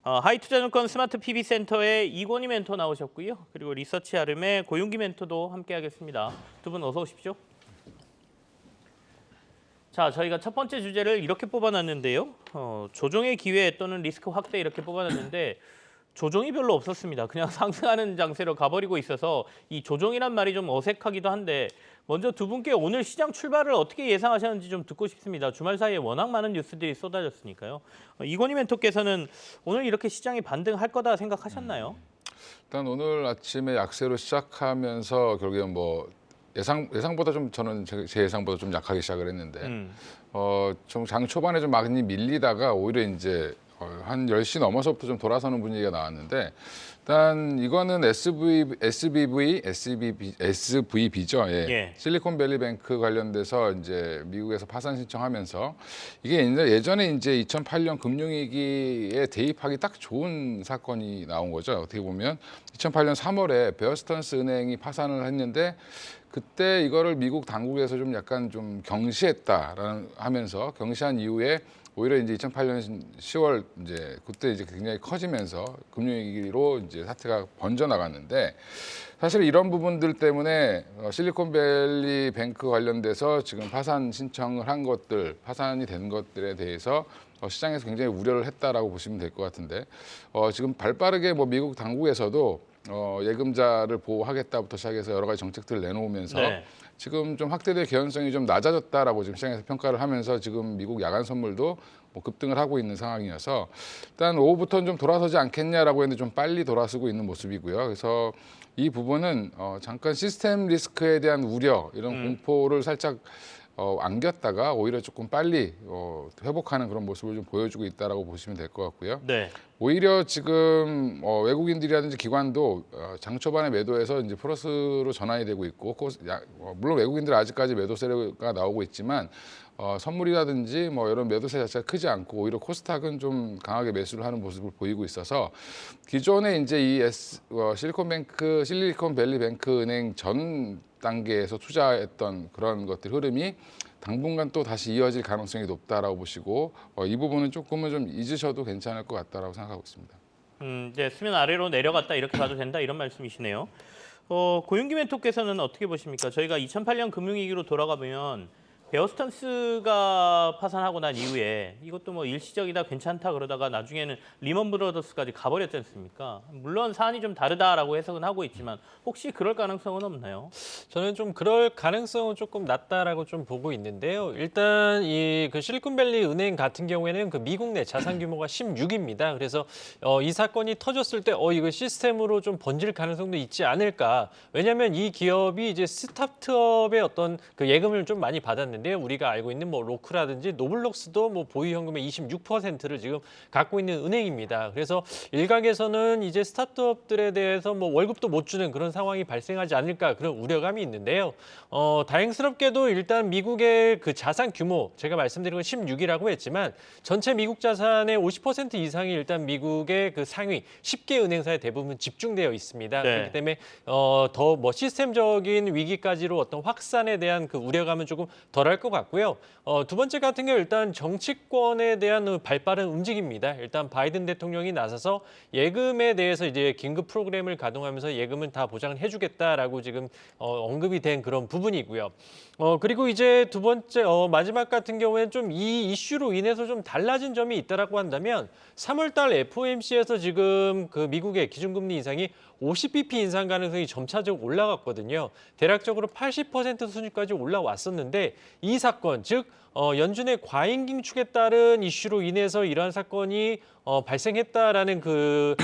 하이투자증권 스마트 PB센터의 이권희 멘토 나오셨고요. 그리고 리서치 아름의 고윤기 멘토도 함께하겠습니다. 두 분 어서 오십시오. 자, 저희가 첫 번째 주제를 이렇게 뽑아놨는데요. 조정의 기회 또는 리스크 확대 이렇게 뽑아놨는데 조정이 별로 없었습니다. 그냥 상승하는 장세로 가버리고 있어서 이 조정이란 말이 좀 어색하기도 한데 먼저 두 분께 오늘 시장 출발을 어떻게 예상하셨는지 좀 듣고 싶습니다. 주말 사이에 워낙 많은 뉴스들이 쏟아졌으니까요. 이권희 멘토께서는 오늘 이렇게 시장이 반등할 거다 생각하셨나요? 일단 오늘 아침에 약세로 시작하면서 결국에 뭐 예상보다 좀 저는 제 예상보다 좀 약하게 시작을 했는데 좀 장 초반에 좀 많이 밀리다가 오히려 이제 한 10시 넘어서부터 좀 돌아서는 분위기가 나왔는데 일단 이거는 SVB죠. 예. 실리콘밸리뱅크 관련돼서 이제 미국에서 파산 신청하면서 이게 예전에 이제 2008년 금융위기에 대입하기 딱 좋은 사건이 나온 거죠. 어떻게 보면 2008년 3월에 베어스턴스 은행이 파산을 했는데 그때 이거를 미국 당국에서 좀 약간 좀 경시했다라는 하면서 경시한 이후에 오히려 이제 2008년 10월 이제 그때 이제 굉장히 커지면서 금융위기로 이제 사태가 번져 나갔는데 사실 이런 부분들 때문에 실리콘밸리 뱅크 관련돼서 지금 파산 신청을 한 것들, 파산이 된 것들에 대해서 시장에서 굉장히 우려를 했다라고 보시면 될 것 같은데 지금 발빠르게 뭐 미국 당국에서도 예금자를 보호하겠다부터 시작해서 여러 가지 정책들을 내놓으면서 지금 좀 확대될 개연성이 좀 낮아졌다라고 지금 시장에서 평가를 하면서 지금 미국 야간 선물도 뭐 급등을 하고 있는 상황이어서 일단 오후부터는 좀 돌아서지 않겠냐라고 했는데 좀 빨리 돌아서고 있는 모습이고요. 그래서 이 부분은 잠깐 시스템 리스크에 대한 우려 이런 공포를 살짝 안겼다가 오히려 조금 빨리 회복하는 그런 모습을 좀 보여주고 있다라고 보시면 될 것 같고요. 네. 오히려 지금 외국인들이라든지 기관도 장 초반에 매도해서 이제 플러스로 전환이 되고 있고 물론 외국인들 아직까지 매도세가 나오고 있지만 선물이라든지 뭐 이런 매도세 자체가 크지 않고 오히려 코스닥은 좀 강하게 매수를 하는 모습을 보이고 있어서 기존에 이제 이 실리콘밸리뱅크 은행 전 단계에서 투자했던 그런 것들 흐름이 당분간 또 다시 이어질 가능성이 높다라고 보시고 이 부분은 조금은 좀 잊으셔도 괜찮을 것 같다라고 생각하고 있습니다. 이제 수면 아래로 내려갔다 이렇게 봐도 된다 이런 말씀이시네요. 고윤기 멘토께서는 어떻게 보십니까? 저희가 2008년 금융위기로 돌아가 보면 베어스턴스가 파산하고 난 이후에 이것도 뭐 일시적이다 괜찮다 그러다가 나중에는 리먼 브러더스까지 가버렸지 않습니까? 물론 사안이 좀 다르다라고 해석은 하고 있지만 혹시 그럴 가능성은 없나요? 저는 좀 그럴 가능성은 조금 낮다라고 좀 보고 있는데요. 일단 이 그 실리콘밸리 은행 같은 경우에는 그 미국 내 자산 규모가 16입니다. 그래서 이 사건이 터졌을 때 이거 시스템으로 좀 번질 가능성도 있지 않을까. 왜냐하면 이 기업이 이제 스타트업의 어떤 그 예금을 좀 많이 받았는데. 우리가 알고 있는 뭐 로크라든지 노블록스도 뭐 보유 현금의 26%를 지금 갖고 있는 은행입니다. 그래서 일각에서는 이제 스타트업들에 대해서 뭐 월급도 못 주는 그런 상황이 발생하지 않을까 그런 우려감이 있는데요. 다행스럽게도 일단 미국의 그 자산 규모 제가 말씀드린 건 16이라고 했지만 전체 미국 자산의 50% 이상이 일단 미국의 그 상위 10개 은행사에 대부분 집중되어 있습니다. 네. 그렇기 때문에 더 뭐 시스템적인 위기까지로 어떤 확산에 대한 그 우려감은 조금 덜할 것 같고요. 두 번째 같은 경우 일단 정치권에 대한 발빠른 움직임입니다. 일단 바이든 대통령이 나서서 예금에 대해서 이제 긴급 프로그램을 가동하면서 예금은 다 보장을 해주겠다라고 지금 언급이 된 그런 부분이고요. 그리고 이제 두 번째 마지막 같은 경우에는 좀 이 이슈로 인해서 좀 달라진 점이 있다라고 한다면 3월달 FOMC에서 지금 그 미국의 기준금리 인상이 50bp 인상 가능성이 점차적으로 올라갔거든요. 대략적으로 80% 수준까지 올라왔었는데 이 사건, 즉 연준의 과잉 긴축에 따른 이슈로 인해서 이러한 사건이 발생했다라는 그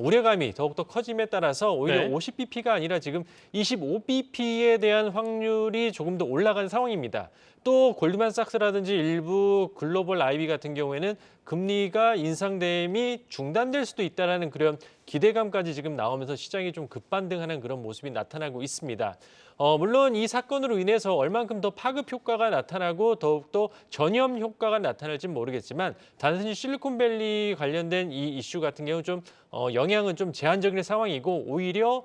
우려감이 더욱더 커짐에 따라서 오히려 50bp가 아니라 지금 25bp에 대한 확률이 조금 더 올라간 상황입니다. 또 골드만삭스라든지 일부 글로벌 IB 같은 경우에는 금리가 인상됨이 중단될 수도 있다는 그런 기대감까지 지금 나오면서 시장이 좀 급반등하는 그런 모습이 나타나고 있습니다. 물론 이 사건으로 인해서 얼만큼 더 파급 효과가 나타나고 더욱더 전염 효과가 나타날지는 모르겠지만 단순히 실리콘밸리 관련 관련된 이 이슈 같은 경우 좀 영향은 좀 제한적인 상황이고 오히려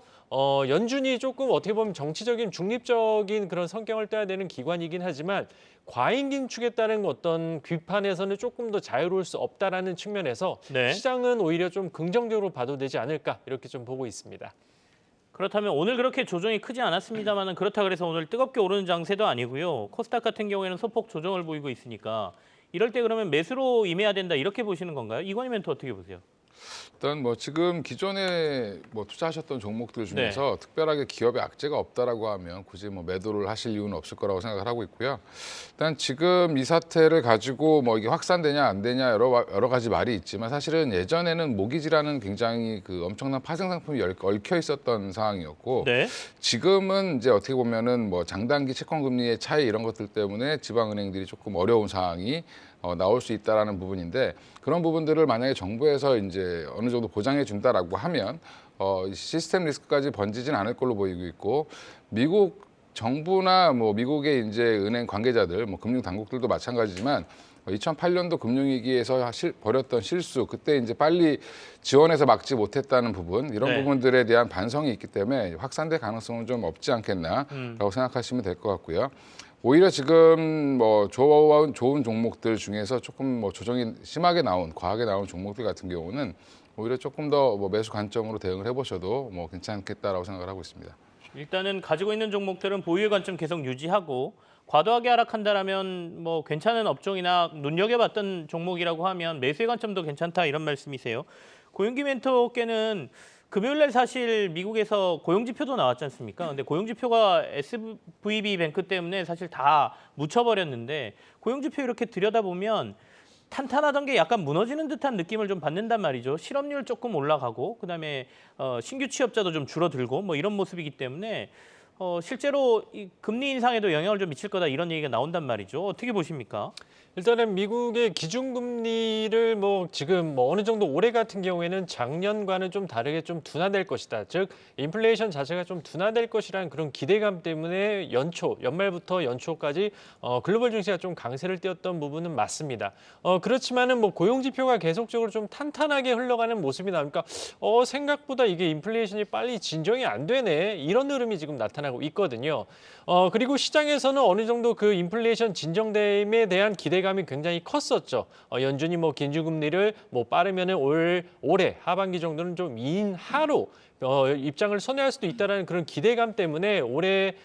연준이 조금 어떻게 보면 정치적인 중립적인 그런 성격을 떼야 되는 기관이긴 하지만 과잉 긴축에 따른 어떤 비판에서는 조금 더 자유로울 수 없다라는 측면에서 네. 시장은 오히려 좀 긍정적으로 봐도 되지 않을까 이렇게 좀 보고 있습니다. 그렇다면 오늘 그렇게 조정이 크지 않았습니다만은 그렇다 그래서 오늘 뜨겁게 오르는 장세도 아니고요. 코스닥 같은 경우에는 소폭 조정을 보이고 있으니까 이럴 때 그러면 매수로 임해야 된다 이렇게 보시는 건가요? 이건희 멘토 어떻게 보세요? 일단 뭐 지금 기존에 뭐 투자하셨던 종목들 중에서 특별하게 기업의 악재가 없다라고 하면 굳이 뭐 매도를 하실 이유는 없을 거라고 생각을 하고 있고요. 일단 지금 이 사태를 가지고 뭐 이게 확산되냐 안 되냐 여러 가지 말이 있지만 사실은 예전에는 모기지라는 굉장히 그 엄청난 파생 상품이 얽혀 있었던 상황이었고 네. 지금은 이제 어떻게 보면은 뭐 장단기 채권 금리의 차이 이런 것들 때문에 지방은행들이 조금 어려운 상황이 나올 수 있다라는 부분인데 그런 부분들을 만약에 정부에서 이제 어느 정도 보장해 준다라고 하면 시스템 리스크까지 번지진 않을 걸로 보이고 있고 미국 정부나 뭐 미국의 이제 은행 관계자들, 뭐 금융 당국들도 마찬가지지만 2008년도 금융위기에서 벌였던 실수, 그때 이제 빨리 지원해서 막지 못했다는 부분, 이런 부분들에 대한 반성이 있기 때문에 확산될 가능성은 좀 없지 않겠나라고 생각하시면 될 것 같고요. 오히려 지금 뭐 좋은 종목들 중에서 조금 뭐 조정이 심하게 과하게 나온 종목들 같은 경우는 오히려 조금 더 뭐 매수 관점으로 대응을 해보셔도 뭐 괜찮겠다라고 생각을 하고 있습니다. 일단은 가지고 있는 종목들은 보유의 관점 계속 유지하고 과도하게 하락한다라면 뭐 괜찮은 업종이나 눈여겨봤던 종목이라고 하면 매수의 관점도 괜찮다 이런 말씀이세요. 고용기 멘토께는 금요일 날 사실 미국에서 고용지표도 나왔지 않습니까? 근데 고용지표가 SVB 뱅크 때문에 사실 다 묻혀버렸는데 고용지표 이렇게 들여다보면 탄탄하던 게 약간 무너지는 듯한 느낌을 좀 받는단 말이죠. 실업률 조금 올라가고 그다음에 신규 취업자도 좀 줄어들고 뭐 이런 모습이기 때문에 실제로 이 금리 인상에도 영향을 좀 미칠 거다 이런 얘기가 나온단 말이죠. 어떻게 보십니까? 일단은 미국의 기준금리를 뭐 지금 뭐 어느 정도 올해 같은 경우에는 작년과는 좀 다르게 좀 둔화될 것이다. 즉 인플레이션 자체가 좀 둔화될 것이라는 그런 기대감 때문에 연말부터 연초까지 글로벌 증시가 좀 강세를 띄었던 부분은 맞습니다. 그렇지만은 뭐 고용 지표가 계속적으로 좀 탄탄하게 흘러가는 모습이 나오니까 생각보다 이게 인플레이션이 빨리 진정이 안 되네. 이런 흐름이 지금 나타나고 있거든요. 그리고 시장에서는 어느 정도 그 인플레이션 진정됨에 대한 기대감이 굉장히 컸었죠. 연준이 뭐 긴축금리를 뭐 빠르면은 올해 하반기 정도는 좀 인하로 입장을 선회할 수도 있다는 그런 기대감 때문에 올해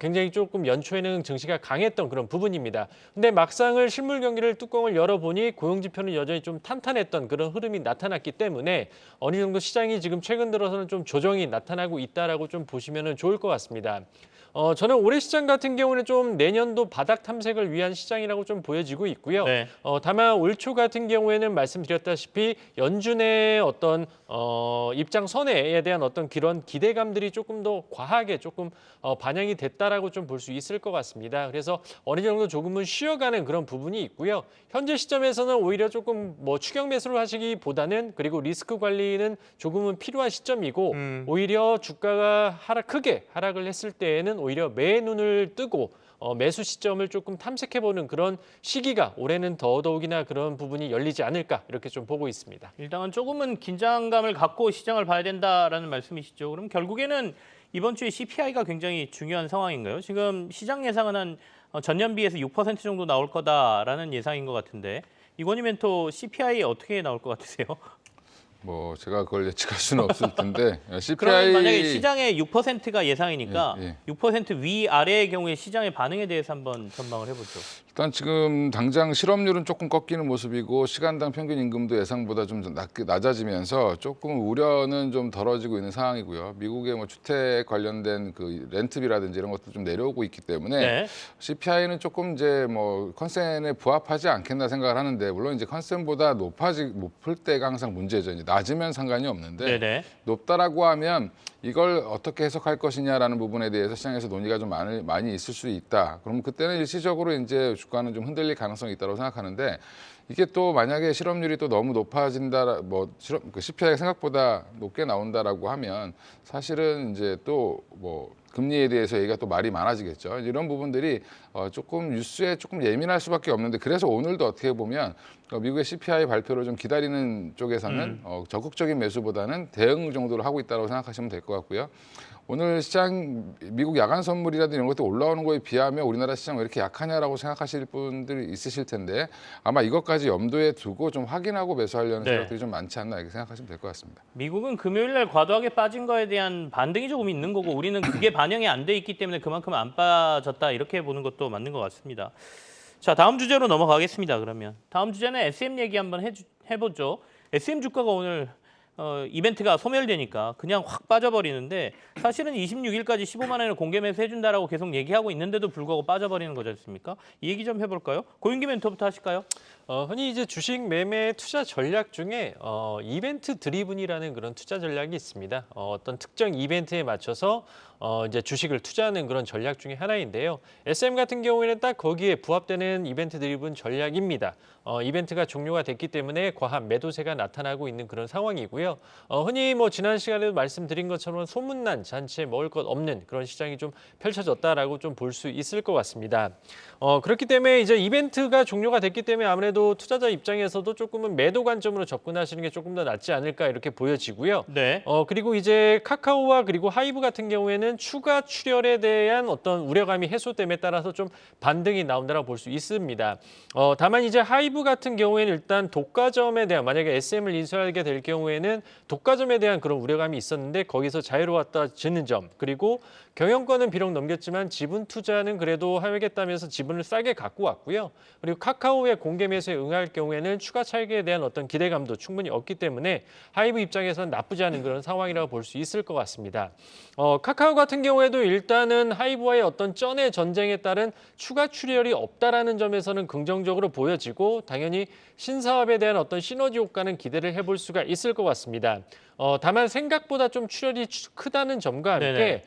굉장히 조금 연초에는 증시가 강했던 그런 부분입니다. 근데 막상을 실물 경기를 뚜껑을 열어보니 고용지표는 여전히 좀 탄탄했던 그런 흐름이 나타났기 때문에 어느 정도 시장이 지금 최근 들어서는 좀 조정이 나타나고 있다라고 좀 보시면 좋을 것 같습니다. 저는 올해 시장 같은 경우는 좀 내년도 바닥 탐색을 위한 시장이라고 좀 보여지고 있고요. 네. 다만 올 초 같은 경우에는 말씀드렸다시피 연준의 어떤 입장 선회에 대한 어떤 그런 기대감들이 조금 더 과하게 조금 반영이 됐다라고 좀 볼 수 있을 것 같습니다. 그래서 어느 정도 조금은 쉬어가는 그런 부분이 있고요. 현재 시점에서는 오히려 조금 뭐 추격 매수를 하시기보다는 그리고 리스크 관리는 조금은 필요한 시점이고 오히려 주가가 크게 하락을 했을 때에는 오히려 매의 눈을 뜨고 매수 시점을 조금 탐색해보는 그런 시기가 올해는 더더욱이나 그런 부분이 열리지 않을까 이렇게 좀 보고 있습니다. 일단은 조금은 긴장감을 갖고 시장을 봐야 된다라는 말씀이시죠. 그럼 결국에는 이번 주에 CPI가 굉장히 중요한 상황인가요? 지금 시장 예상은 한 전년 비해서 6% 정도 나올 거다라는 예상인 것 같은데 이건희 멘토 CPI 어떻게 나올 것 같으세요? 뭐 제가 그걸 예측할 수는 없을 텐데 그러면 CPI 만약에 시장의 6%가 예상이니까 예. 6% 위아래의 경우에 시장의 반응에 대해서 한번 전망을 해보죠. 일단 지금 당장 실업률은 조금 꺾이는 모습이고 시간당 평균 임금도 예상보다 좀 낮아지면서 조금 우려는 좀 덜어지고 있는 상황이고요. 미국의 뭐 주택 관련된 그 렌트비라든지 이런 것도 좀 내려오고 있기 때문에 네. CPI는 조금 이제 뭐 컨센에 부합하지 않겠나 생각을 하는데 물론 이제 컨센보다 높을 때가 항상 문제죠. 이제 낮으면 상관이 없는데 네네. 높다라고 하면 이걸 어떻게 해석할 것이냐라는 부분에 대해서 시장에서 논의가 좀 많이 있을 수 있다. 그럼 그때는 일시적으로 이제 주가는 좀 흔들릴 가능성이 있다고 생각하는데 이게 또 만약에 실업률이 또 너무 높아진다, 그 CPI가 생각보다 높게 나온다라고 하면 사실은 이제 또 뭐 금리에 대해서 얘기가 또 말이 많아지겠죠. 이런 부분들이 조금 뉴스에 조금 예민할 수밖에 없는데 그래서 오늘도 어떻게 보면 미국의 CPI 발표를 좀 기다리는 쪽에서는 적극적인 매수보다는 대응 정도로 하고 있다고 생각하시면 될 것 같고요. 오늘 시장 미국 야간 선물이라든지 이런 것들 올라오는 거에 비하면 우리나라 시장 왜 이렇게 약하냐라고 생각하실 분들이 있으실 텐데 아마 이것까지 염두에 두고 좀 확인하고 매수하려는 네. 세력들이 좀 많지 않나 이렇게 생각하시면 될 것 같습니다. 미국은 금요일 날 과도하게 빠진 거에 대한 반등이 조금 있는 거고 우리는 그게 반영이 안 돼 있기 때문에 그만큼 안 빠졌다 이렇게 보는 것도 맞는 것 같습니다. 자, 다음 주제로 넘어가겠습니다. 그러면 다음 주제는 SM 얘기 한번 해보죠. SM 주가가 오늘 이벤트가 소멸되니까 그냥 확 빠져버리는데 사실은 26일까지 15만 원을 공개 매수해준다라고 계속 얘기하고 있는데도 불구하고 빠져버리는 거지 않습니까? 이 얘기 좀 해볼까요? 고윤기 멘토부터 하실까요? 흔히 이제 주식 매매 투자 전략 중에 이벤트 드리븐이라는 그런 투자 전략이 있습니다. 어떤 특정 이벤트에 맞춰서 이제 주식을 투자하는 그런 전략 중에 하나인데요. SM 같은 경우에는 딱 거기에 부합되는 이벤트 드리븐 전략입니다. 이벤트가 종료가 됐기 때문에 과한 매도세가 나타나고 있는 그런 상황이고요. 흔히 뭐 지난 시간에도 말씀드린 것처럼 소문난 잔치에 먹을 것 없는 그런 시장이 좀 펼쳐졌다라고 좀 볼 수 있을 것 같습니다. 그렇기 때문에 이제 이벤트가 종료가 됐기 때문에 아무래도 투자자 입장에서도 조금은 매도 관점으로 접근하시는 게 조금 더 낫지 않을까 이렇게 보여지고요. 네. 그리고 이제 카카오와 그리고 하이브 같은 경우에는 추가 출혈에 대한 어떤 우려감이 해소됨에 따라서 좀 반등이 나온다고 볼 수 있습니다. 다만 이제 하이브 같은 경우에는 일단 독과점에 대한 만약에 SM을 인수하게 될 경우에는 독과점에 대한 그런 우려감이 있었는데 거기서 자유로웠다지는 점 그리고 경영권은 비록 넘겼지만 지분 투자는 그래도 하겠다면서 지분을 싸게 갖고 왔고요. 그리고 카카오의 공개 매수에 응할 경우에는 추가 차익에 대한 어떤 기대감도 충분히 없기 때문에 하이브 입장에서는 나쁘지 않은 그런 상황이라고 볼 수 있을 것 같습니다. 카카오 같은 경우에도 일단은 하이브와의 어떤 쩐의 전쟁에 따른 추가 출혈이 없다라는 점에서는 긍정적으로 보여지고 당연히 신사업에 대한 어떤 시너지 효과는 기대를 해볼 수가 있을 것 같습니다. 다만 생각보다 좀 출혈이 크다는 점과 함께 네네.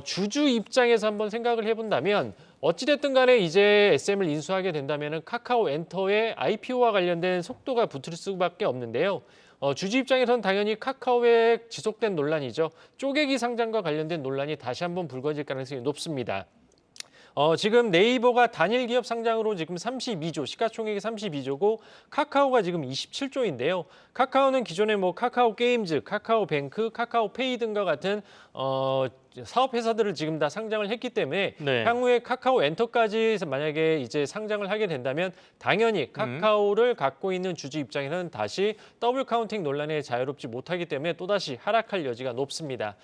주주 입장에서 한번 생각을 해본다면 어찌됐든 간에 이제 SM을 인수하게 된다면 카카오 엔터의 IPO와 관련된 속도가 붙을 수밖에 없는데요. 주주 입장에서는 당연히 카카오의 지속된 논란이죠. 쪼개기 상장과 관련된 논란이 다시 한번 불거질 가능성이 높습니다. 지금 네이버가 단일 기업 상장으로 지금 32조, 시가총액이 32조고 카카오가 지금 27조인데요. 카카오는 기존에 뭐 카카오 게임즈, 카카오 뱅크, 카카오 페이 등과 같은 사업 회사들을 지금 다 상장을 했기 때문에 네. 향후에 카카오 엔터까지 만약에 이제 상장을 하게 된다면 당연히 카카오를 갖고 있는 주주 입장에서는 다시 더블 카운팅 논란에 자유롭지 못하기 때문에 또다시 하락할 여지가 높습니다.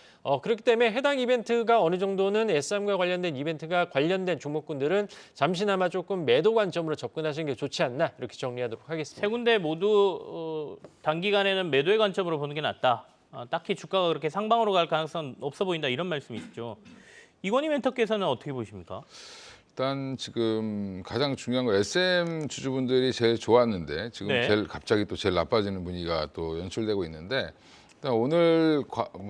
그렇기 때문에 해당 이벤트가 어느 정도는 SM과 관련된 이벤트가 관련된 종목군들은 잠시나마 조금 매도 관점으로 접근하시는 게 좋지 않나 이렇게 정리하도록 하겠습니다. 세 군데 모두 단기간에는 매도의 관점으로 보는 게 낫다. 딱히 주가가 그렇게 상방으로 갈 가능성은 없어 보인다 이런 말씀이시죠. 이건희 멘토께서는 어떻게 보십니까? 일단 지금 가장 중요한 건 SM 주주분들이 제일 좋았는데 지금 네. 제일 갑자기 또 제일 나빠지는 분위기가 또 연출되고 있는데 일단 오늘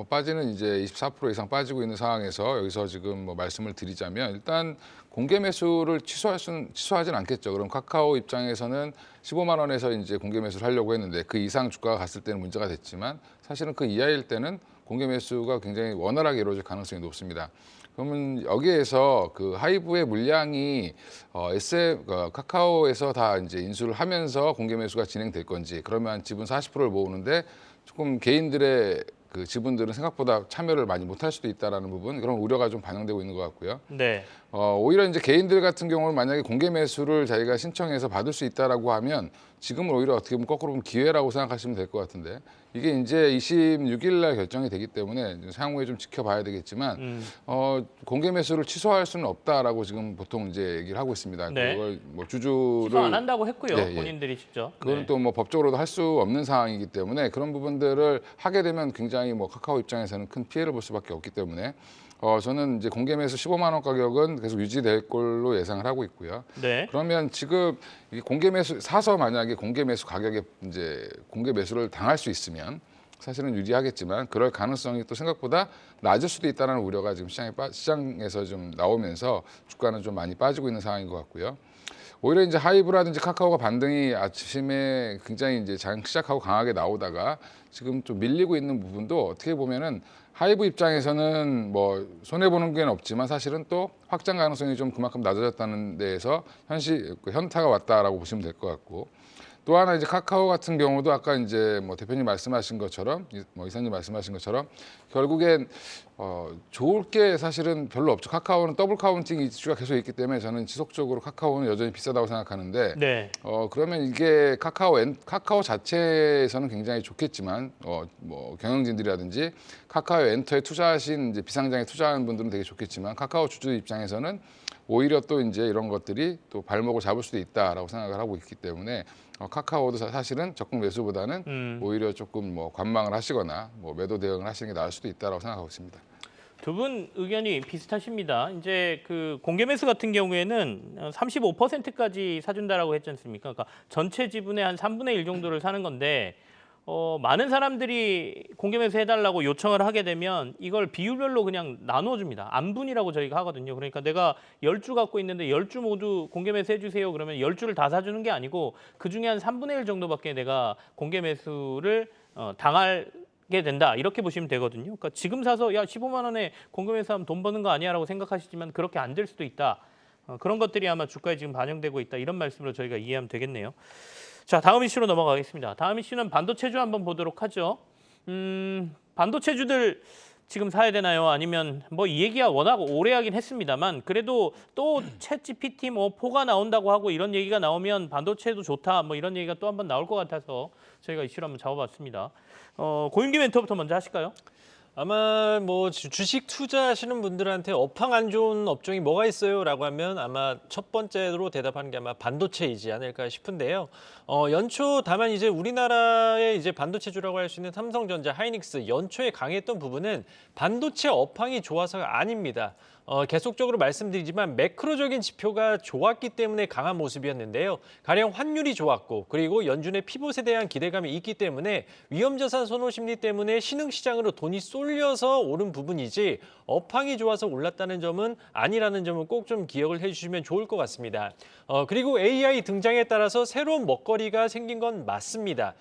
빠지는 이제 24% 이상 빠지고 있는 상황에서 여기서 지금 뭐 말씀을 드리자면 일단 공개 매수를 취소하진 않겠죠. 그럼 카카오 입장에서는 15만 원에서 이제 공개 매수를 하려고 했는데 그 이상 주가가 갔을 때는 문제가 됐지만 사실은 그 이하일 때는 공개 매수가 굉장히 원활하게 이루어질 가능성이 높습니다. 그러면 여기에서 그 하이브의 물량이 카카오에서 다 이제 인수를 하면서 공개 매수가 진행될 건지 그러면 지분 40%를 모으는데 조금 개인들의 그 지분들은 생각보다 참여를 많이 못할 수도 있다라는 부분 그런 우려가 좀 반영되고 있는 것 같고요. 네. 오히려 이제 개인들 같은 경우는 만약에 공개 매수를 자기가 신청해서 받을 수 있다라고 하면 지금은 오히려 어떻게 보면 거꾸로 보면 기회라고 생각하시면 될 것 같은데 이게 이제 26일 날 결정이 되기 때문에 향후에 좀 지켜봐야 되겠지만 공개 매수를 취소할 수는 없다라고 지금 보통 이제 얘기를 하고 있습니다. 네. 그걸 뭐 주주를 취소 안 한다고 했고요. 예, 예. 본인들이 직접. 그건 네. 또 뭐 법적으로도 할 수 없는 상황이기 때문에 그런 부분들을 하게 되면 굉장히 뭐 카카오 입장에서는 큰 피해를 볼 수밖에 없기 때문에 저는 이제 공개 매수 15만 원 가격은 계속 유지될 걸로 예상을 하고 있고요. 네. 그러면 지금 이 공개 매수 사서 만약에 공개 매수 가격에 이제 공개 매수를 당할 수 있으면 사실은 유리하겠지만 그럴 가능성이 또 생각보다 낮을 수도 있다는 우려가 지금 시장에서 좀 나오면서 주가는 좀 많이 빠지고 있는 상황인 것 같고요. 오히려 이제 하이브라든지 카카오가 반등이 아침에 굉장히 이제 장 시작하고 강하게 나오다가 지금 좀 밀리고 있는 부분도 어떻게 보면은 하이브 입장에서는 뭐 손해 보는 게 없지만 사실은 또 확장 가능성이 좀 그만큼 낮아졌다는 데에서 현타가 왔다라고 보시면 될 것 같고. 또 하나 이제 카카오 같은 경우도 아까 이제 뭐 대표님 말씀하신 것처럼 뭐 이사님 말씀하신 것처럼 결국엔 좋을 게 사실은 별로 없죠. 카카오는 더블 카운팅 이슈가 계속 있기 때문에 저는 지속적으로 카카오는 여전히 비싸다고 생각하는데 네. 그러면 이게 카카오 자체에서는 굉장히 좋겠지만 뭐 경영진들이라든지 카카오 엔터에 투자하신 이제 비상장에 투자하는 분들은 되게 좋겠지만 카카오 주주 입장에서는 오히려 또 이제 이런 것들이 또 발목을 잡을 수도 있다라고 생각을 하고 있기 때문에 카카오도 사실은 적극 매수보다는 오히려 조금 뭐 관망을 하시거나 뭐 매도 대응을 하시는 게 나을 수도 있다라고 생각하고 있습니다. 두 분 의견이 비슷하십니다. 이제 그 공개 매수 같은 경우에는 35%까지 사준다라고 했지 않습니까? 그러니까 전체 지분의 한 3분의 1 정도를 사는 건데 많은 사람들이 공개 매수 해달라고 요청을 하게 되면 이걸 비율별로 그냥 나눠줍니다. 안분이라고 저희가 하거든요. 그러니까 내가 10주 갖고 있는데 10주 모두 공개 매수 해주세요. 그러면 10주를 다 사주는 게 아니고 그중에 한 3분의 1 정도밖에 내가 공개 매수를 당하게 된다. 이렇게 보시면 되거든요. 그러니까 지금 사서 야 15만 원에 공개 매수하면 돈 버는 거 아니야라고 생각하시지만 그렇게 안 될 수도 있다. 그런 것들이 아마 주가에 지금 반영되고 있다. 이런 말씀으로 저희가 이해하면 되겠네요. 자, 다음 이슈로 넘어가겠습니다. 다음 이슈는 반도체주 한번 보도록 하죠. 반도체주들 지금 사야 되나요? 아니면 뭐 이 얘기가 워낙 오래 하긴 했습니다만 그래도 또 챗GPT 뭐 4가 나온다고 하고 이런 얘기가 나오면 반도체도 좋다 뭐 이런 얘기가 또 한번 나올 것 같아서 저희가 이슈를 한번 잡아봤습니다. 고윤기 멘토부터 먼저 하실까요? 아마 뭐 주식 투자하시는 분들한테 업황 안 좋은 업종이 뭐가 있어요라고 하면 아마 첫 번째로 대답하는 게 아마 반도체이지 않을까 싶은데요. 연초 다만 이제 우리나라의 이제 반도체주라고 할 수 있는 삼성전자, 하이닉스 연초에 강했던 부분은 반도체 업황이 좋아서가 아닙니다. 계속적으로 말씀드리지만 매크로적인 지표가 좋았기 때문에 강한 모습이었는데요. 가령 환율이 좋았고 그리고 연준의 피봇에 대한 기대감이 있기 때문에 위험자산 선호 심리 때문에 신흥시장으로 돈이 쏠려서 오른 부분이지 업황이 좋아서 올랐다는 점은 아니라는 점을 꼭 좀 기억을 해주시면 좋을 것 같습니다. 그리고 AI 등장에 따라서 새로운 먹거리가 생긴 건 맞습니다.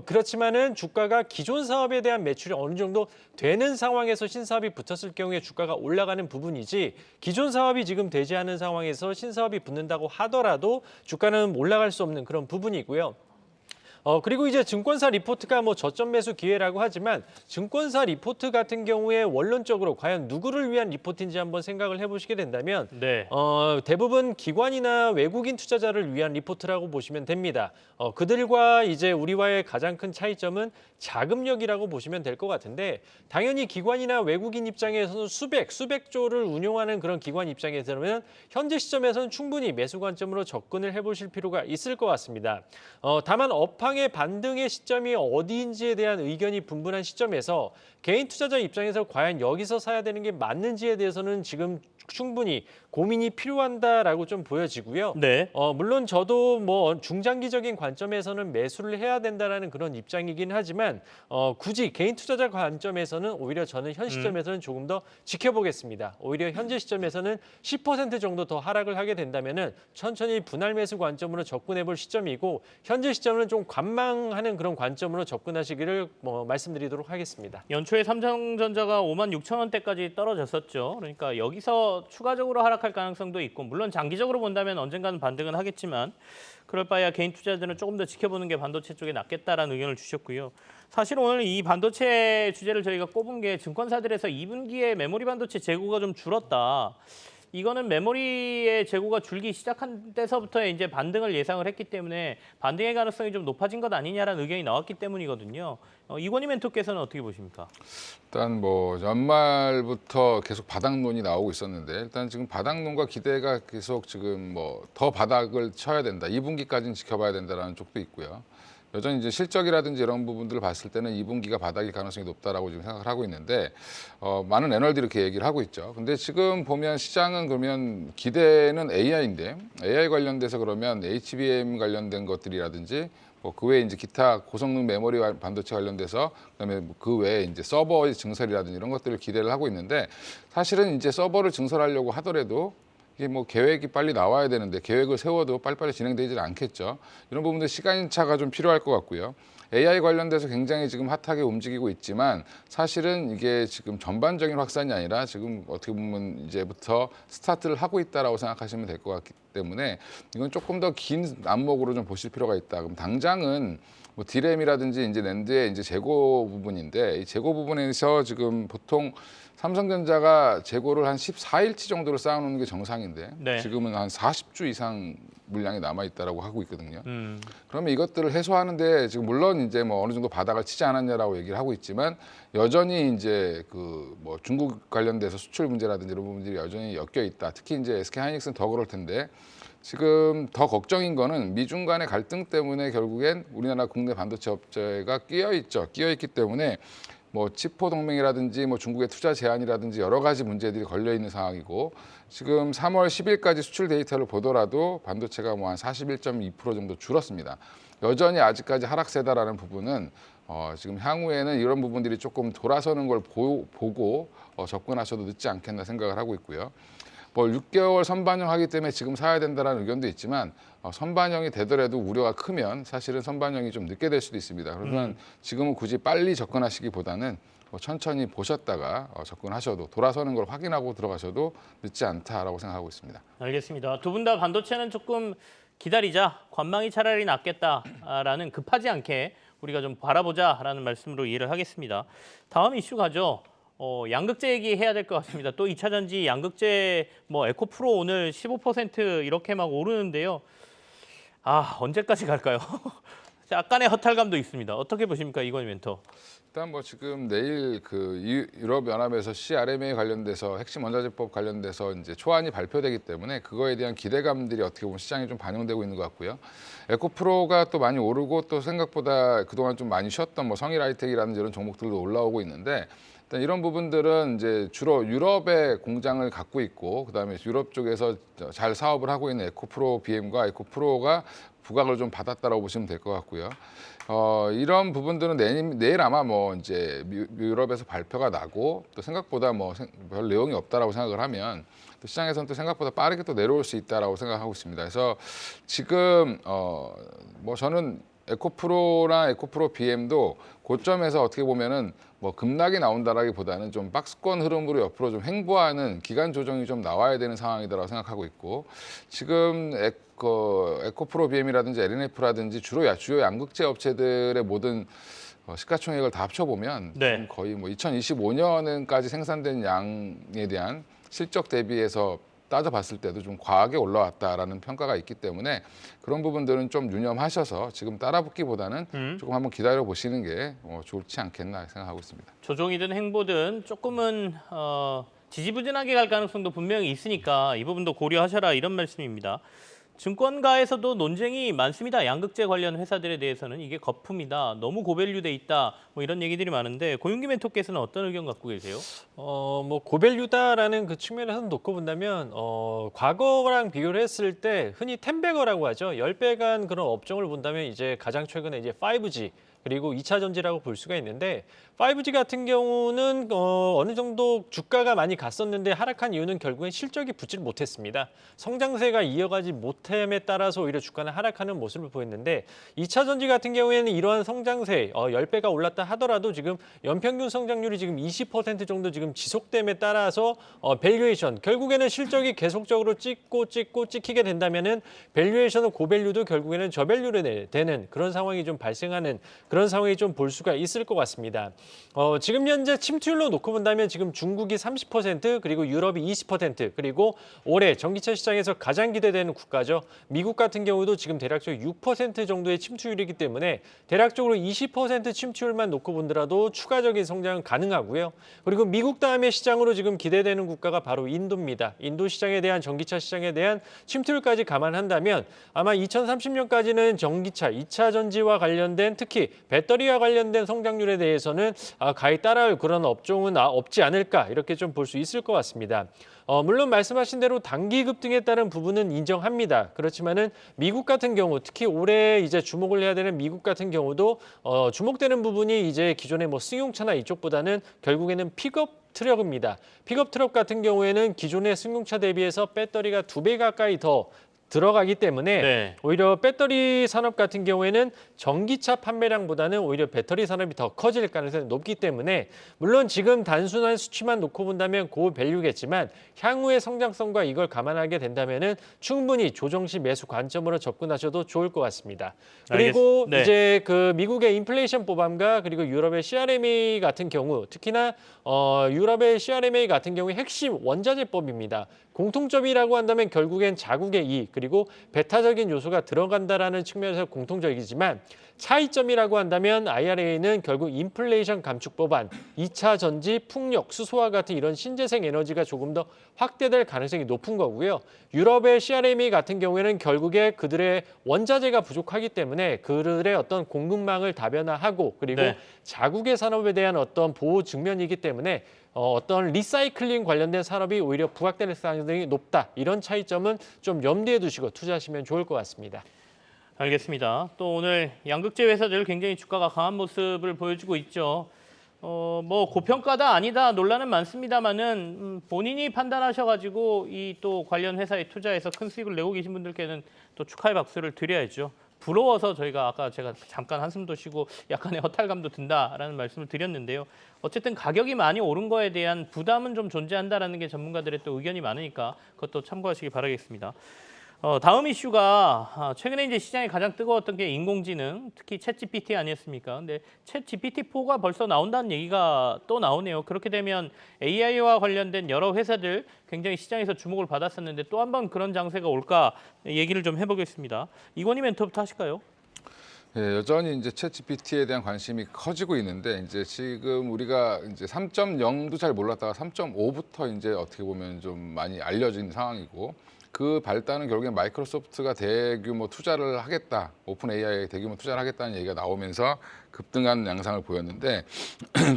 그렇지만은 주가가 기존 사업에 대한 매출이 어느 정도 되는 상황에서 신사업이 붙었을 경우에 주가가 올라가는 부분이지 기존 사업이 지금 되지 않은 상황에서 신사업이 붙는다고 하더라도 주가는 올라갈 수 없는 그런 부분이고요. 그리고 이제 증권사 리포트가 뭐 저점 매수 기회라고 하지만 증권사 리포트 같은 경우에 원론적으로 과연 누구를 위한 리포트인지 한번 생각을 해보시게 된다면 네. 대부분 기관이나 외국인 투자자를 위한 리포트라고 보시면 됩니다. 그들과 이제 우리와의 가장 큰 차이점은 자금력이라고 보시면 될 것 같은데 당연히 기관이나 외국인 입장에서는 수백 조를 운용하는 그런 기관 입장에서는 현재 시점에서는 충분히 매수 관점으로 접근을 해보실 필요가 있을 것 같습니다. 다만 업황의 반등의 시점이 어디인지에 대한 의견이 분분한 시점에서 개인 투자자 입장에서 과연 여기서 사야 되는 게 맞는지에 대해서는 지금 충분히 고민이 필요하다라고 좀 보여지고요. 네. 물론 저도 뭐 중장기적인 관점에서는 매수를 해야 된다라는 그런 입장이긴 하지만 굳이 개인 투자자 관점에서는 오히려 저는 현 시점에서는 조금 더 지켜보겠습니다. 오히려 현재 시점에서는 10% 정도 더 하락을 하게 된다면은 천천히 분할 매수 관점으로 접근해볼 시점이고 현재 시점은 좀 관망하는 그런 관점으로 접근하시기를 말씀드리도록 하겠습니다. 연초에 삼성전자가 56,000원대까지 떨어졌었죠. 그러니까 여기서 추가적으로 하락할 가능성도 있고 물론 장기적으로 본다면 언젠가는 반등은 하겠지만 그럴 바에야 개인 투자자들은 조금 더 지켜보는 게 반도체 쪽에 낫겠다라는 의견을 주셨고요. 사실 오늘 이 반도체 주제를 저희가 꼽은 게 증권사들에서 2분기에 메모리 반도체 재고가 좀 줄었다. 이거는 메모리의 재고가 줄기 시작한 때서부터 이제 반등을 예상을 했기 때문에 반등의 가능성이 좀 높아진 것 아니냐라는 의견이 나왔기 때문이거든요. 이건희 멘토께서는 어떻게 보십니까? 일단 뭐 연말부터 계속 바닥론이 나오고 있었는데 일단 지금 바닥론과 기대가 계속 지금 뭐 더 바닥을 쳐야 된다. 2분기까지는 지켜봐야 된다라는 쪽도 있고요. 여전히 이제 실적이라든지 이런 부분들을 봤을 때는 2분기가 바닥일 가능성이 높다라고 지금 생각을 하고 있는데 많은 애널들이 이렇게 얘기를 하고 있죠. 근데 지금 보면 시장은 그러면 기대는 AI인데 AI 관련돼서 그러면 HBM 관련된 것들이라든지 그 외에 이제 기타 고성능 메모리 반도체 관련돼서 그다음에 그 외에 이제 서버의 증설이라든지 이런 것들을 기대를 하고 있는데 사실은 이제 서버를 증설하려고 하더라도 이게 뭐 계획이 빨리 나와야 되는데 계획을 세워도 빨리빨리 진행되지 않겠죠. 이런 부분들 시간차가 좀 필요할 것 같고요. AI 관련돼서 굉장히 지금 핫하게 움직이고 있지만 사실은 이게 지금 전반적인 확산이 아니라 지금 어떻게 보면 이제부터 스타트를 하고 있다라고 생각하시면 될 것 같기 때문에 이건 조금 더 긴 안목으로 좀 보실 필요가 있다. 그럼 당장은 뭐 디램이라든지 이제 낸드의 이제 재고 부분인데 이 재고 부분에서 지금 보통 삼성전자가 재고를 한 14일치 정도를 쌓아놓는 게 정상인데 네. 지금은 한 40주 이상 물량이 남아 있다라고 하고 있거든요. 그러면 이것들을 해소하는데 지금 물론 이제 뭐 어느 정도 바닥을 치지 않았냐라고 얘기를 하고 있지만 여전히 이제 그 뭐 중국 관련돼서 수출 문제라든지 이런 부분들이 여전히 엮여 있다. 특히 이제 SK 하이닉스는 더 그럴 텐데 지금 더 걱정인 거는 미중 간의 갈등 때문에 결국엔 우리나라 국내 반도체 업체가 끼어 있죠. 끼어 있기 때문에 뭐 치포 동맹이라든지 뭐 중국의 투자 제한이라든지 여러 가지 문제들이 걸려 있는 상황이고 지금 3월 10일까지 수출 데이터를 보더라도 반도체가 뭐 한 41.2% 정도 줄었습니다. 여전히 아직까지 하락세다라는 부분은 지금 향후에는 이런 부분들이 조금 돌아서는 걸 보고 접근하셔도 늦지 않겠나 생각을 하고 있고요. 뭐 6개월 선반영 하기 때문에 지금 사야 된다는 의견도 있지만 선반영이 되더라도 우려가 크면 사실은 선반영이 좀 늦게 될 수도 있습니다. 그러면 지금은 굳이 빨리 접근하시기보다는 천천히 보셨다가 접근하셔도 돌아서는 걸 확인하고 들어가셔도 늦지 않다라고 생각하고 있습니다. 알겠습니다. 두 분 다 반도체는 조금 기다리자, 관망이 차라리 낫겠다라는 급하지 않게 우리가 좀 바라보자라는 말씀으로 이해를 하겠습니다. 다음 이슈 가죠. 양극재 얘기해야 될 것 같습니다. 또 2차 전지 양극재 뭐 에코프로 오늘 15% 이렇게 막 오르는데요. 아, 언제까지 갈까요? 약간의 허탈감도 있습니다. 어떻게 보십니까, 이건 멘토? 일단 뭐 지금 내일 그 유럽 연합에서 CRMA 관련돼서 핵심 원자재법 관련돼서 이제 초안이 발표되기 때문에 그거에 대한 기대감들이 어떻게 보면 시장에 좀 반영되고 있는 것 같고요. 에코프로가 또 많이 오르고 또 생각보다 그동안 좀 많이 쉬었던 뭐 성일 하이텍이라든지 이런 종목들도 올라오고 있는데 일단 이런 부분들은 이제 주로 유럽에 공장을 갖고 있고 그다음에 유럽 쪽에서 잘 사업을 하고 있는 에코프로 BM과 에코프로가 부각을 좀 받았다라고 보시면 될 것 같고요. 이런 부분들은 내일 아마 뭐 이제 유럽에서 발표가 나고 또 생각보다 뭐 별 내용이 없다라고 생각을 하면 또 시장에서는 또 생각보다 빠르게 또 내려올 수 있다라고 생각하고 있습니다. 그래서 지금 뭐 저는 에코프로나 에코프로 BM도 고점에서 어떻게 보면은 뭐 급락이 나온다라기보다는 좀 박스권 흐름으로 옆으로 좀 횡보하는 기간 조정이 좀 나와야 되는 상황이다라고 생각하고 있고 지금 에코프로 BM이라든지 LNF라든지 주요 양극재 업체들의 모든 시가총액을 다 합쳐보면 네. 거의 뭐 2025년까지 생산된 양에 대한 실적 대비해서 따져봤을 때도 좀 과하게 올라왔다라는 평가가 있기 때문에 그런 부분들은 좀 유념하셔서 지금 따라붙기보다는 조금 한번 기다려 보시는 게 좋지 않겠나 생각하고 있습니다. 조정이든 행보든 조금은 지지부진하게 갈 가능성도 분명히 있으니까 이 부분도 고려하셔라 이런 말씀입니다. 증권가에서도 논쟁이 많습니다. 양극재 관련 회사들에 대해서는 이게 거품이다, 너무 고밸류돼 있다, 뭐 이런 얘기들이 많은데 고윤기 멘토께서는 어떤 의견 갖고 계세요? 뭐 고밸류다라는 그 측면에서 놓고 본다면 과거랑 비교를 했을 때 흔히 10배거라고 하죠. 10배 간 그런 업종을 본다면 이제 가장 최근에 이제 5G 그리고 2차 전지라고 볼 수가 있는데 5G 같은 경우는 어느 정도 주가가 많이 갔었는데 하락한 이유는 결국엔 실적이 붙질 못했습니다. 성장세가 이어가지 못함에 따라서 오히려 주가는 하락하는 모습을 보였는데 2차 전지 같은 경우에는 이러한 성장세 10배가 올랐다 하더라도 지금 연평균 성장률이 지금 20% 정도 지금 지속됨에 따라서 밸류에이션 결국에는 실적이 계속적으로 찍히게 된다면은 밸류에이션은 고밸류도 결국에는 저밸류로 되는 그런 상황이 좀 발생하는 그런 상황이 좀 볼 수가 있을 것 같습니다. 지금 현재 침투율로 놓고 본다면 지금 중국이 30% 그리고 유럽이 20% 그리고 올해 전기차 시장에서 가장 기대되는 국가죠. 미국 같은 경우도 지금 대략적으로 6% 정도의 침투율이기 때문에 대략적으로 20% 침투율만 놓고 본더라도 추가적인 성장은 가능하고요. 그리고 미국 다음에 시장으로 지금 기대되는 국가가 바로 인도입니다. 인도 시장에 대한 전기차 시장에 대한 침투율까지 감안한다면 아마 2030년까지는 전기차, 2차 전지와 관련된 특히 배터리와 관련된 성장률에 대해서는 가히 따라올 그런 업종은 없지 않을까 이렇게 좀 볼 수 있을 것 같습니다. 물론 말씀하신 대로 단기 급등에 따른 부분은 인정합니다. 그렇지만은 미국 같은 경우, 특히 올해 이제 주목을 해야 되는 미국 같은 경우도 주목되는 부분이 이제 기존의 뭐 승용차나 이쪽보다는 결국에는 픽업 트럭입니다. 픽업 트럭 같은 경우에는 기존의 승용차 대비해서 배터리가 2배 가까이 더 들어가기 때문에 네. 오히려 배터리 산업 같은 경우에는 전기차 판매량보다는 오히려 배터리 산업이 더 커질 가능성이 높기 때문에 물론 지금 단순한 수치만 놓고 본다면 고밸류겠지만 향후의 성장성과 이걸 감안하게 된다면은 충분히 조정 시 매수 관점으로 접근하셔도 좋을 것 같습니다. 그리고 네. 이제 그 미국의 인플레이션 보밤과 그리고 유럽의 CRMA 같은 경우 특히나 유럽의 CRMA 같은 경우에 핵심 원자재법입니다. 공통점이라고 한다면 결국엔 자국의 이익 그리고 배타적인 요소가 들어간다라는 측면에서 공통적이지만 차이점이라고 한다면 IRA는 결국 인플레이션 감축 법안, 2차 전지, 풍력, 수소와 같은 이런 신재생 에너지가 조금 더 확대될 가능성이 높은 거고요. 유럽의 CRMA 같은 경우에는 결국에 그들의 원자재가 부족하기 때문에 그들의 어떤 공급망을 다변화하고 그리고 네. 자국의 산업에 대한 어떤 보호 측면이기 때문에 어떤 리사이클링 관련된 산업이 오히려 부각될 가능성이 높다. 이런 차이점은 좀 염두에 두시고 투자하시면 좋을 것 같습니다. 알겠습니다. 또 오늘 양극재 회사들 굉장히 주가가 강한 모습을 보여주고 있죠. 뭐 고평가다 아니다 논란은 많습니다만은 본인이 판단하셔가지고 이 또 관련 회사에 투자해서 큰 수익을 내고 계신 분들께는 또 축하의 박수를 드려야죠. 부러워서 저희가 아까 제가 잠깐 한숨도 쉬고 약간의 허탈감도 든다라는 말씀을 드렸는데요. 어쨌든 가격이 많이 오른 거에 대한 부담은 좀 존재한다라는 게 전문가들의 또 의견이 많으니까 그것도 참고하시기 바라겠습니다. 다음 이슈가 최근에 이제 시장이 가장 뜨거웠던 게 인공지능, 특히 챗GPT 아니었습니까? 근데 챗GPT4가 벌써 나온다는 얘기가 또 나오네요. 그렇게 되면 AI와 관련된 여러 회사들 굉장히 시장에서 주목을 받았었는데 또 한 번 그런 장세가 올까 얘기를 좀 해보겠습니다. 이건희 멘토부터 하실까요? 예, 여전히 이제 챗GPT에 대한 관심이 커지고 있는데 이제 지금 우리가 이제 3.0도 잘 몰랐다가 3.5부터 이제 어떻게 보면 좀 많이 알려진 상황이고 그 발단은 결국엔 마이크로소프트가 대규모 투자를 하겠다, 오픈 AI에 대규모 투자를 하겠다는 얘기가 나오면서 급등한 양상을 보였는데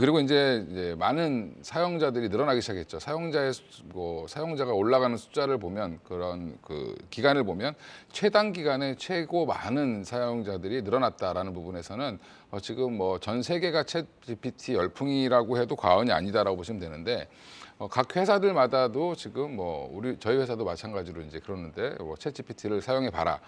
그리고 이제 많은 사용자들이 늘어나기 시작했죠. 사용자가 올라가는 숫자를 보면 그런 그 기간을 보면 최단 기간에 최고 많은 사용자들이 늘어났다라는 부분에서는 지금 뭐 전 세계가 챗GPT 열풍이라고 해도 과언이 아니다라고 보시면 되는데. 각 회사들마다도 지금 저희 회사도 마찬가지로 이제 그러는데 챗GPT를 사용해 봐라.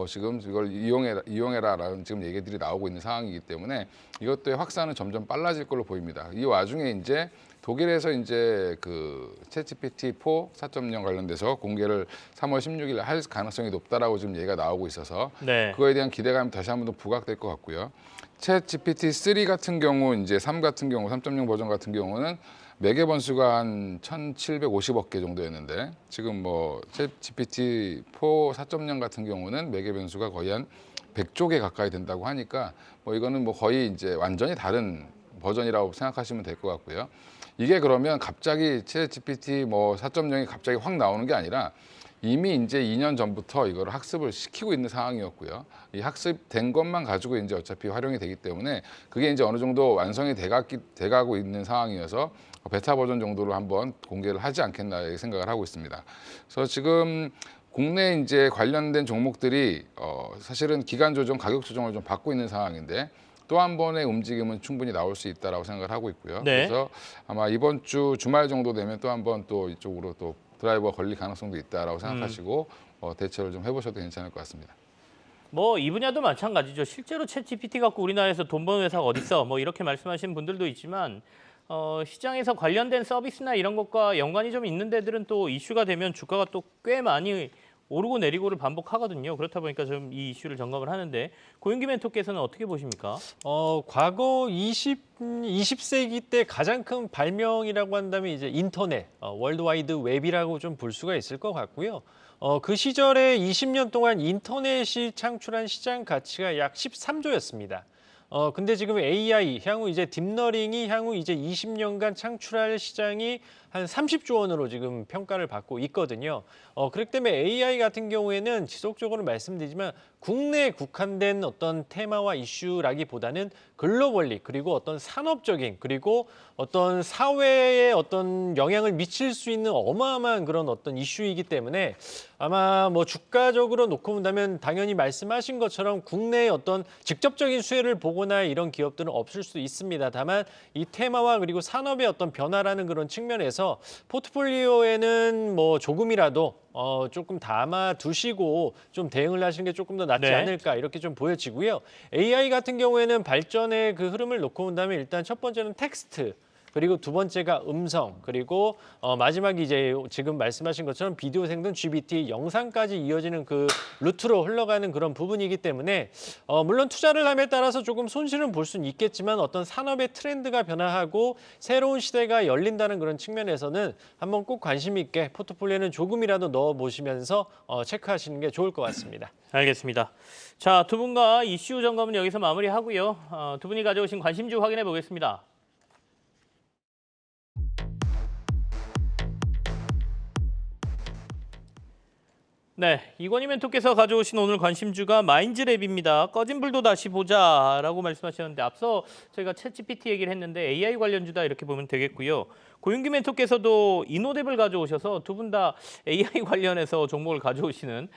지금 이걸 이용해라라는 지금 얘기들이 나오고 있는 상황이기 때문에 이것도의 확산은 점점 빨라질 걸로 보입니다. 이 와중에 이제 독일에서 이제 그 챗GPT4 4.0 관련돼서 공개를 3월 16일 할 가능성이 높다라고 지금 얘기가 나오고 있어서 네. 그거에 대한 기대감이 다시 한번 더 부각될 것 같고요. 챗GPT3 같은 경우 이제 3 같은 경우 3.0 버전 같은 경우는 매개 번수가 한 1,750억 개 정도였는데 지금 챗GPT4 4.0 같은 경우는 매개 변수가 거의 한 100조 개 가까이 된다고 하니까 이거는 거의 이제 완전히 다른 버전이라고 생각하시면 될 것 같고요. 이게 그러면 갑자기 챗GPT 4.0이 갑자기 확 나오는 게 아니라 이미 이제 2년 전부터 이걸 학습을 시키고 있는 상황이었고요. 이 학습된 것만 가지고 이제 어차피 활용이 되기 때문에 그게 이제 어느 정도 완성이 돼가고 있는 상황이어서 베타 버전 정도로 한번 공개를 하지 않겠나 생각을 하고 있습니다. 그래서 지금 국내 이제 관련된 종목들이 사실은 기간 조정, 가격 조정을 좀 받고 있는 상황인데 또 한 번의 움직임은 충분히 나올 수 있다라고 생각을 하고 있고요. 네. 그래서 아마 이번 주 주말 정도 되면 또 한 번 또 이쪽으로 또 드라이버가 걸릴 가능성도 있다라고 생각하시고 대처를 좀 해보셔도 괜찮을 것 같습니다. 이 분야도 마찬가지죠. 실제로 챗GPT 갖고 우리나라에서 돈 버는 회사가 어딨어? 이렇게 말씀하시는 분들도 있지만 시장에서 관련된 서비스나 이런 것과 연관이 좀 있는 데들은 또 이슈가 되면 주가가 또 꽤 많이 오르고 내리고를 반복하거든요. 그렇다 보니까 좀 이 이슈를 점검을 하는데 고윤기 멘토께서는 어떻게 보십니까? 과거 20세기 때 가장 큰 발명이라고 한다면 이제 인터넷, 월드와이드 웹이라고 좀 볼 수가 있을 것 같고요. 그 시절에 20년 동안 인터넷이 창출한 시장 가치가 약 13조였습니다. 근데 지금 AI, 향후 이제 딥러닝이 향후 이제 20년간 창출할 시장이 한 30조 원으로 지금 평가를 받고 있거든요. 그렇기 때문에 AI 같은 경우에는 지속적으로 말씀드리지만 국내에 국한된 어떤 테마와 이슈라기보다는 글로벌리 그리고 어떤 산업적인 그리고 어떤 사회에 어떤 영향을 미칠 수 있는 어마어마한 그런 어떤 이슈이기 때문에 아마 뭐 주가적으로 놓고 본다면 당연히 말씀하신 것처럼 국내의 어떤 직접적인 수혜를 보거나 이런 기업들은 없을 수 있습니다. 다만 이 테마와 그리고 산업의 어떤 변화라는 그런 측면에서 포트폴리오에는 뭐 조금이라도 조금 담아 두시고 좀 대응을 하시는 게 조금 더 낫지 네. 않을까 이렇게 좀 보여지고요. AI 같은 경우에는 발전의 그 흐름을 놓고 본다면 일단 첫 번째는 텍스트. 그리고 두 번째가 음성, 그리고 마지막이 이제 지금 말씀하신 것처럼 비디오 생성 GPT, 영상까지 이어지는 그 루트로 흘러가는 그런 부분이기 때문에 물론 투자를 함에 따라서 조금 손실은 볼 수는 있겠지만 어떤 산업의 트렌드가 변화하고 새로운 시대가 열린다는 그런 측면에서는 한번 꼭 관심 있게 포트폴리오에는 조금이라도 넣어보시면서 체크하시는 게 좋을 것 같습니다. 알겠습니다. 자, 두 분과 이슈 점검은 여기서 마무리하고요. 두 분이 가져오신 관심주 확인해 보겠습니다. 네, 이건희 멘토께서 가져오신 오늘 관심주가 마인즈랩입니다. 꺼진 불도 다시 보자라고 말씀하셨는데 앞서 저희가 챗GPT 얘기를 했는데 AI 관련주다 이렇게 보면 되겠고요. 고윤기 멘토께서도 이노뎁을 가져오셔서 두 분 다 AI 관련해서 종목을 가져오시는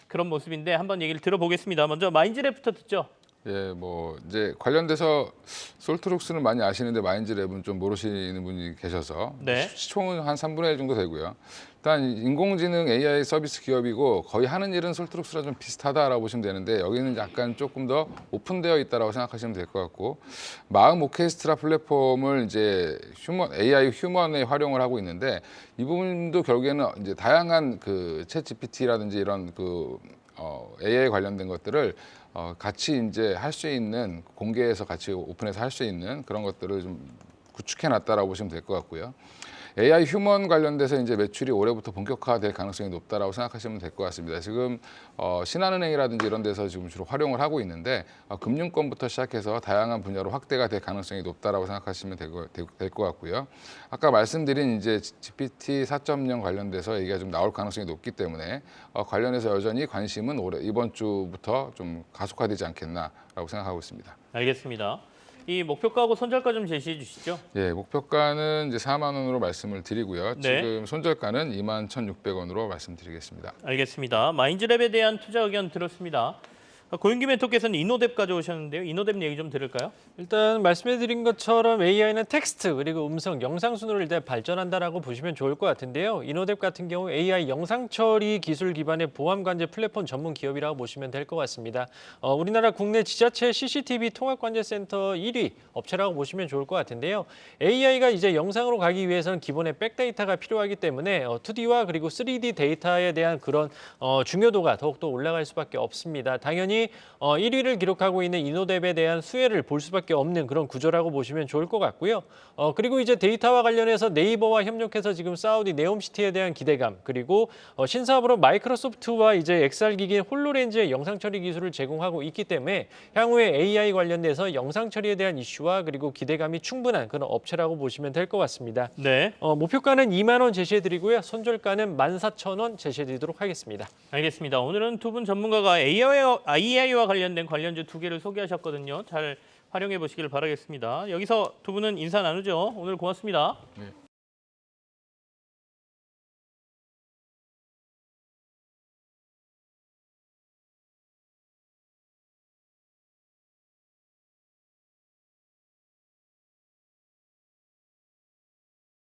그런 모습인데 한번 얘기를 들어보겠습니다. 먼저 마인즈랩부터 듣죠. 예, 뭐 이제 관련돼서 솔트룩스는 많이 아시는데 마인즈랩은 좀 모르시는 분이 계셔서 네. 시총은 한 3분의 1 정도 되고요. 일단 인공지능 AI 서비스 기업이고 거의 하는 일은 솔트룩스랑 좀 비슷하다라고 보시면 되는데 여기는 약간 조금 더 오픈되어 있다라고 생각하시면 될 것 같고 마음 오케스트라 플랫폼을 이제 AI 휴먼에 활용을 하고 있는데 이 부분도 결국에는 이제 다양한 그 챗 GPT라든지 이런 그 AI 관련된 것들을 같이 이제 할 수 있는 공개해서 같이 오픈해서 할 수 있는 그런 것들을 좀 구축해 놨다라고 보시면 될 것 같고요. AI 휴먼 관련돼서 이제 매출이 올해부터 본격화될 가능성이 높다라고 생각하시면 될 것 같습니다. 지금 신한은행이라든지 이런 데서 지금 주로 활용을 하고 있는데 금융권부터 시작해서 다양한 분야로 확대가 될 가능성이 높다라고 생각하시면 될 것 같고요. 아까 말씀드린 이제 GPT 4.0 관련돼서 얘기가 좀 나올 가능성이 높기 때문에 관련해서 여전히 관심은 이번 주부터 좀 가속화되지 않겠나라고 생각하고 있습니다. 알겠습니다. 이 목표가하고 손절가 좀 제시해 주시죠. 예, 목표가는 이제 4만 원으로 말씀을 드리고요. 네. 지금 손절가는 2만 1,600원으로 말씀드리겠습니다. 알겠습니다. 마인즈랩에 대한 투자 의견 들었습니다. 고윤기 멘토께서는 이노뎁 가져오셨는데요. 이노뎁 얘기 좀 들을까요? 일단 말씀해드린 것처럼 AI는 텍스트 그리고 음성, 영상 순으로 일단 발전한다라고 보시면 좋을 것 같은데요. 이노뎁 같은 경우 AI 영상 처리 기술 기반의 보안 관제 플랫폼 전문 기업이라고 보시면 될 것 같습니다. 우리나라 국내 지자체 CCTV 통합 관제 센터 1위 업체라고 보시면 좋을 것 같은데요. AI가 이제 영상으로 가기 위해서는 기본의 백데이터가 필요하기 때문에 2D와 그리고 3D 데이터에 대한 그런 중요도가 더욱더 올라갈 수밖에 없습니다. 당연히 1위를 기록하고 있는 이노뎁에 대한 수혜를 볼 수밖에 없는 그런 구조라고 보시면 좋을 것 같고요. 그리고 이제 데이터와 관련해서 네이버와 협력해서 지금 사우디 네옴시티에 대한 기대감 그리고 신사업으로 마이크로소프트와 이제 XR 기기인 홀로렌즈의 영상 처리 기술을 제공하고 있기 때문에 향후에 AI 관련돼서 영상 처리에 대한 이슈와 그리고 기대감이 충분한 그런 업체라고 보시면 될 것 같습니다. 네. 목표가는 2만 원 제시해드리고요. 손절가는 14,000원 제시해드리도록 하겠습니다. 알겠습니다. 오늘은 두 분 전문가가 AI와 관련된 관련주 두 개를 소개하셨거든요. 잘 활용해 보시길 바라겠습니다. 여기서 두 분은 인사 나누죠. 오늘 고맙습니다. 네.